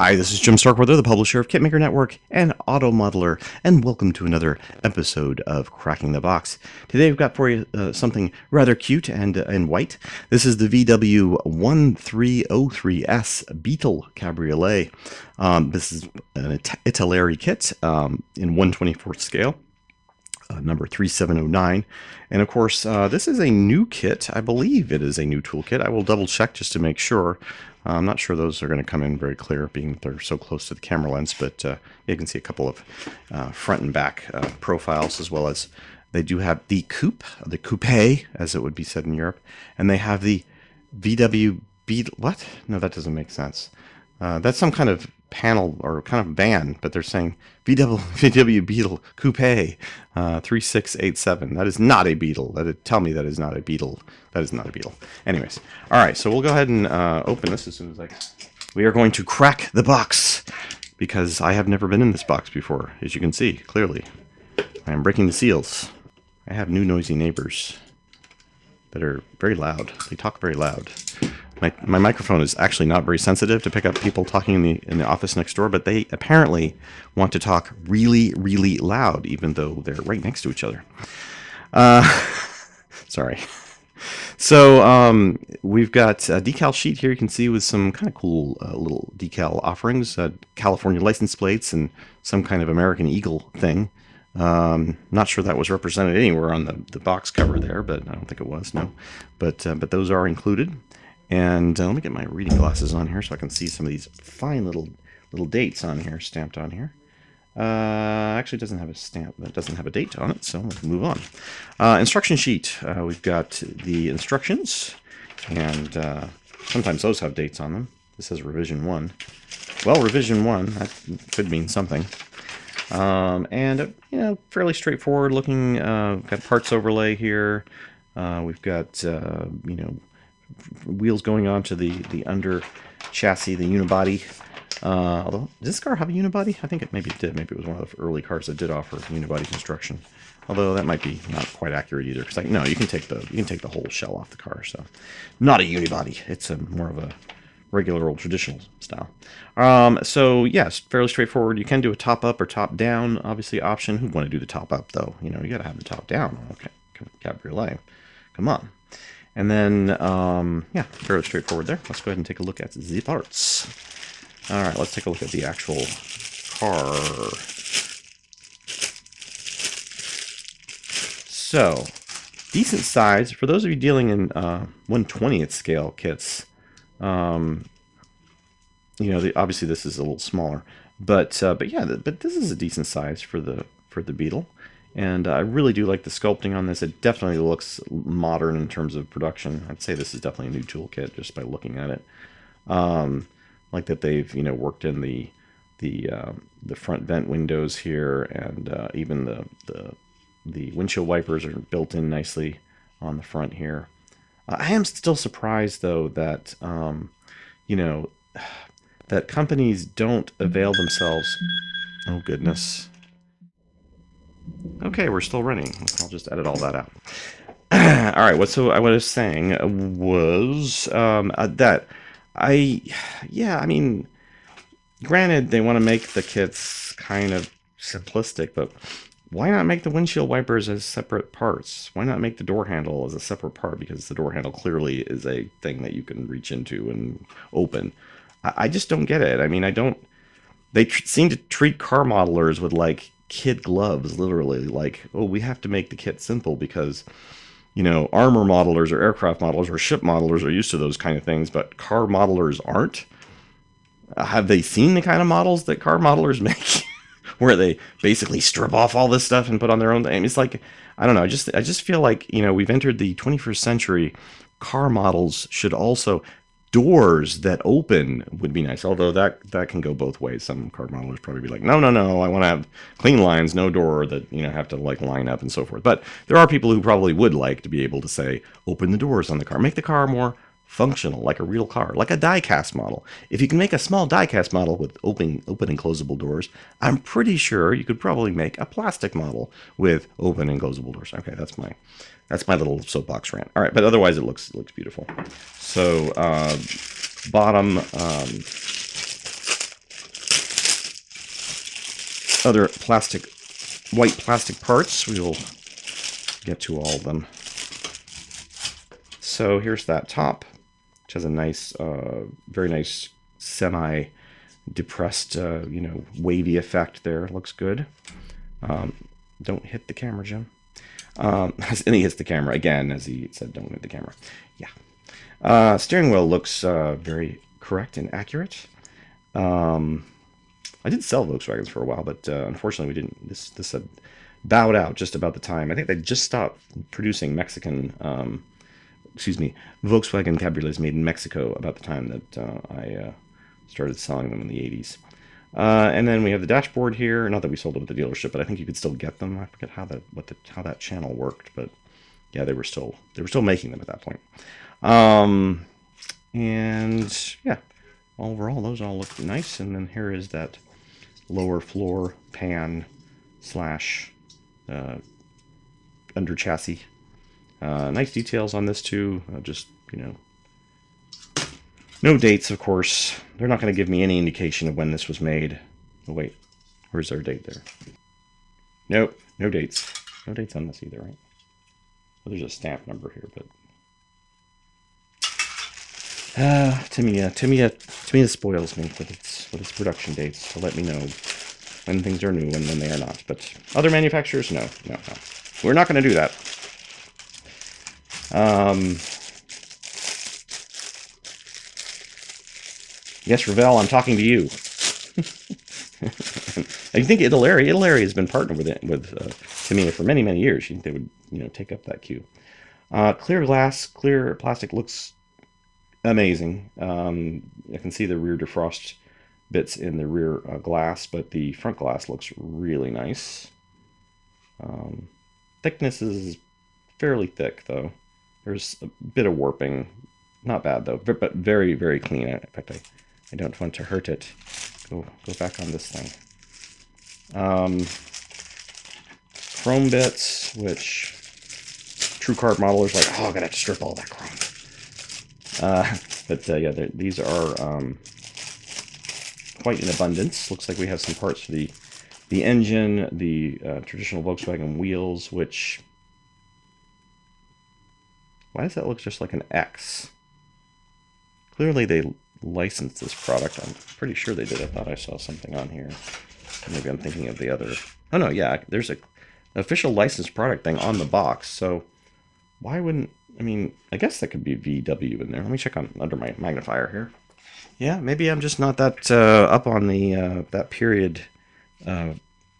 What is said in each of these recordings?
Hi, this is Jim Starkweather, the publisher of KitMaker Network and Auto Modeler, and welcome to another episode of Cracking the Box. Today we've got for you something rather cute and white. This is the VW 1303S Beetle Cabriolet. This is an Italeri kit in 1/24th scale. Number 3709, and of course this is a new kit. I believe it is a new toolkit. I will double check just to make sure. I'm not sure those are going to come in very clear, being that they're so close to the camera lens, but you can see a couple of front and back profiles, as well as they do have the coupe, as it would be said in Europe, and they have the VW Beetle. What? No, that doesn't make sense. That's some kind of panel or kind of band, but they're saying VW Beetle Coupe 3687. That is not a Beetle. Tell me that is not a Beetle. That is not a Beetle. Anyways, all right, so we'll go ahead and open this as soon as we are going to crack the box, because I have never been in this box before, as you can see clearly. I am breaking the seals. I have new noisy neighbors that are very loud. They talk very loud. My microphone is actually not very sensitive to pick up people talking in the office next door, but they apparently want to talk really, really loud, even though they're right next to each other. Sorry. So we've got a Decal Sheet here, you can see, with some kind of cool little decal offerings, California license plates, and some kind of American Eagle thing. Not sure that was represented anywhere on the box cover there, but I don't think it was, no. But those are included. And let me get my reading glasses on here so I can see some of these fine little dates on here, stamped on here. Actually, it doesn't have a stamp, but it doesn't have a date on it, so let's move on. Instruction sheet. We've got the instructions, and sometimes those have dates on them. This says revision 1. Well, revision 1, that could mean something. And fairly straightforward looking. Got parts overlay here. We've got wheels going on to the under chassis, the unibody. Although, does this car have a unibody? I think maybe it did. Maybe it was one of the early cars that did offer unibody construction. Although that might be not quite accurate either, because no, you can take the whole shell off the car. So, not a unibody. It's more of a regular old traditional style. So yes, fairly straightforward. You can do a top up or top down, obviously option. Who'd want to do the top up though? You got to have the top down. Okay, Cabriolet. Come on. And then, yeah, fairly straightforward there. Let's go ahead and take a look at the parts. All right, let's take a look at the actual car. So, decent size. For those of you dealing in 1/20th scale kits, obviously this is a little smaller. But this is a decent size for the Beetle. And I really do like the sculpting on this. It definitely looks modern in terms of production. I'd say this is definitely a new toolkit just by looking at it. Like that they've worked in the front vent windows here, and even the windshield wipers are built in nicely on the front here. I am still surprised though that that companies don't avail themselves. Oh goodness. Okay, we're still running. I'll just edit all that out. All right, what I was saying was that I mean, granted, they want to make the kits kind of simplistic, but why not make the windshield wipers as separate parts? Why not make the door handle as a separate part? Because the door handle clearly is a thing that you can reach into and open. I just don't get it. I mean, they seem to treat car modelers with like kid gloves, literally, like, oh, we have to make the kit simple because armor modelers or aircraft modelers or ship modelers are used to those kind of things, but car modelers aren't. Have they seen the kind of models that car modelers make where they basically strip off all this stuff and put on their own thing? It's like, I don't know, I just feel like we've entered the 21st century. Car models should also, doors that open would be nice, although that can go both ways. Some car modelers probably be like, no, I want to have clean lines, no door that have to like line up and so forth. But there are people who probably would like to be able to say, open the doors on the car, make the car more functional, like a real car, like a die-cast model. If you can make a small die-cast model with open and closable doors, I'm pretty sure you could probably make a plastic model with open and closable doors. Okay, that's my little soapbox rant. All right, but otherwise it looks beautiful. So bottom other white plastic parts. We will get to all of them. So here's that top, which has a nice, very nice semi-depressed, wavy effect there. Looks good. Don't hit the camera, Jim. And he hits the camera again, as he said, don't hit the camera. Yeah. Steering wheel looks very correct and accurate. I did sell Volkswagens for a while, but unfortunately we didn't. This had bowed out just about the time. I think they just stopped producing Mexican, Volkswagen Cabriolets made in Mexico about the time that I started selling them in the 80s. And then we have the dashboard here. Not that we sold them at the dealership, but I think you could still get them. I forget how that channel worked, but yeah, they were still making them at that point. And yeah, overall those all look nice. And then here is that lower floor pan slash under chassis. Nice details on this too. Just no dates, of course. They're not going to give me any indication of when this was made. Oh, wait. Where's our date there? Nope. No dates. No dates on this either, right? Well, there's a stamp number here, but... to me, it spoils me with its production dates to let me know when things are new and when they are not. But other manufacturers, no. We're not going to do that. Yes, Ravel, I'm talking to you. I think Italeri has been partnered with Tamiya for many, many years. You think they would, take up that cue. Clear glass, clear plastic looks amazing. I can see the rear defrost bits in the rear glass, but the front glass looks really nice. Thickness is fairly thick, though. There's a bit of warping. Not bad, though, but very, very clean. In fact, I don't want to hurt it. Go back on this thing. Chrome bits, which true card modelers are like, oh, I'm gonna have to strip all that chrome. But yeah, these are quite in abundance. Looks like we have some parts for the engine, the traditional Volkswagen wheels, which... Why does that look just like an X? Clearly they licensed this product. I'm pretty sure they did. I thought I saw something on here. Maybe I'm thinking of the other... Oh no, yeah, there's an official licensed product thing on the box, so why wouldn't... I mean, I guess that could be VW in there. Let me check under my magnifier here. Yeah, maybe I'm just not that up on the that period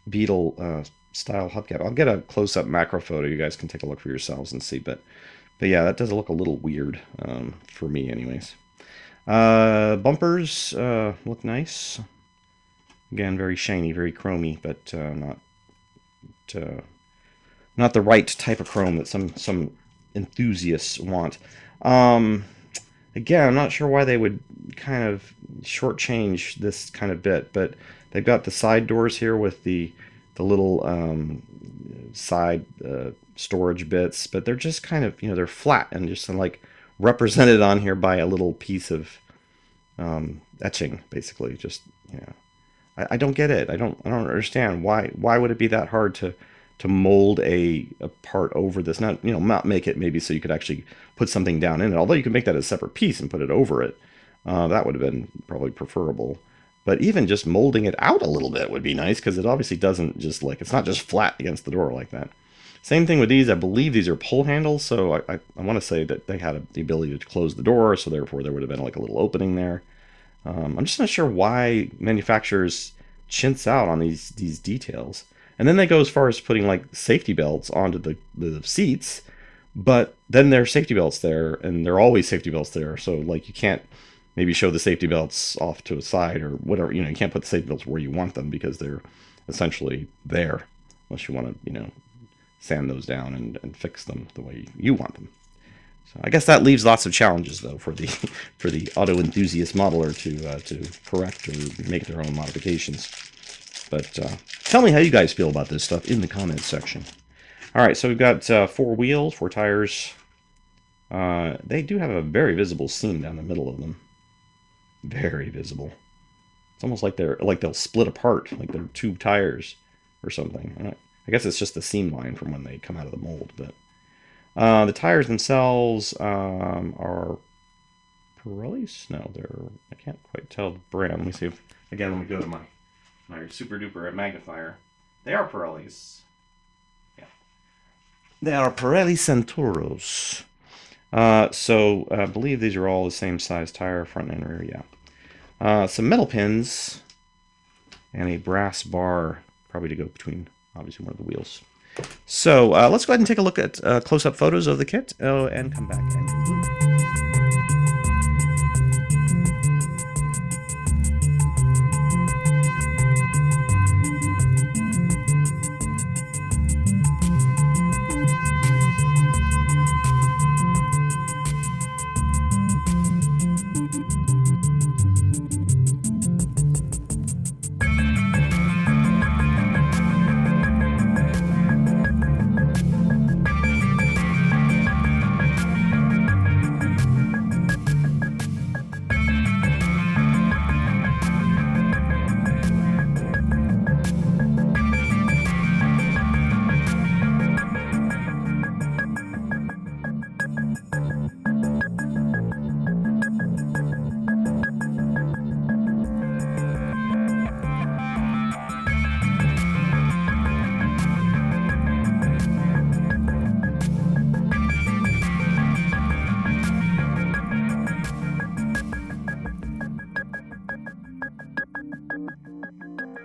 Beetle style hubcap. I'll get a close-up macro photo. You guys can take a look for yourselves and see, but yeah, that does look a little weird for me anyways. Bumpers look nice. Again, very shiny, very chromy, but not the right type of chrome that some enthusiasts want. Again, I'm not sure why they would kind of shortchange this kind of bit, but they've got the side doors here with the little side storage bits, but they're just kind of, they're flat and just like represented on here by a little piece of etching, basically. Just, I don't get it. I don't understand why would it be that hard to mold a part over this? Not make it maybe so you could actually put something down in it. Although you could make that a separate piece and put it over it. That would have been probably preferable. But even just molding it out a little bit would be nice, because it obviously doesn't just it's not just flat against the door like that. Same thing with these. I believe these are pull handles, so I want to say that they had the ability to close the door, so therefore there would have been like a little opening there. I'm just not sure why manufacturers chintz out on these details. And then they go as far as putting like safety belts onto the seats, but then there are safety belts there, and there are always safety belts there, so like you can't maybe show the safety belts off to a side or whatever. You can't put the safety belts where you want them because they're essentially there, unless you want to, sand those down and fix them the way you want them. So I guess that leaves lots of challenges, though, for the auto enthusiast modeler to correct or make their own modifications. But tell me how you guys feel about this stuff in the comments section. All right, so we've got 4 wheels, 4 tires. They do have a very visible seam down the middle of them. Very visible. It's almost like they'll split apart, like they're two tires or something. I guess it's just the seam line from when they come out of the mold. But the tires themselves are Pirellis? No, I can't quite tell the brand. Let me see if, again, let me go to my super duper magnifier. They are Pirellis. Yeah. They are Pirelli Centauros. So I believe these are all the same size tire, front and rear, yeah. Some metal pins and a brass bar, probably to go between, obviously, one of the wheels. So let's go ahead and take a look at close-up photos of the kit and come back and conclude.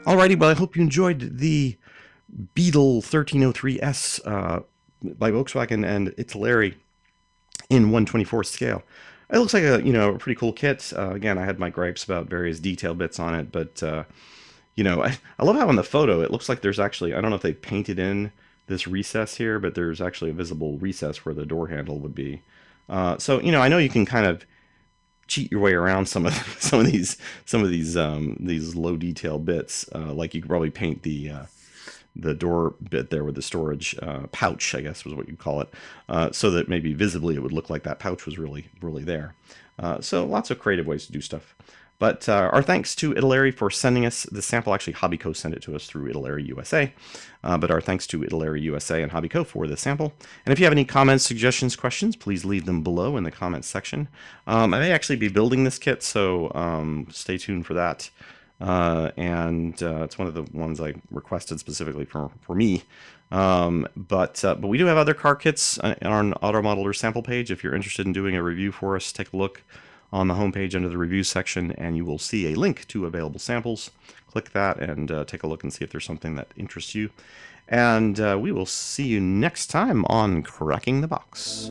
Alrighty, well, I hope you enjoyed the Beetle 1303S by Volkswagen and Italeri in 1/24 scale. It looks like a pretty cool kit. Again, I had my gripes about various detail bits on it, but I love how on the photo it looks like there's actually, I don't know if they painted in this recess here, but there's actually a visible recess where the door handle would be. So I know you can kind of cheat your way around some of these low detail bits. Like you could probably paint the door bit there with the storage pouch, I guess was what you'd call it, so that maybe visibly it would look like that pouch was really there. So lots of creative ways to do stuff. But our thanks to Italeri for sending us the sample. Actually, Hobbyco sent it to us through Italeri USA. But our thanks to Italeri USA and Hobbyco for the sample. And if you have any comments, suggestions, questions, please leave them below in the comments section. I may actually be building this kit, so stay tuned for that. And it's one of the ones I requested specifically for me. But we do have other car kits on our Auto Modeler sample page. If you're interested in doing a review for us, take a look on the homepage under the reviews section, and you will see a link to available samples. Click that and take a look and see if there's something that interests you. And we will see you next time on Cracking the Box.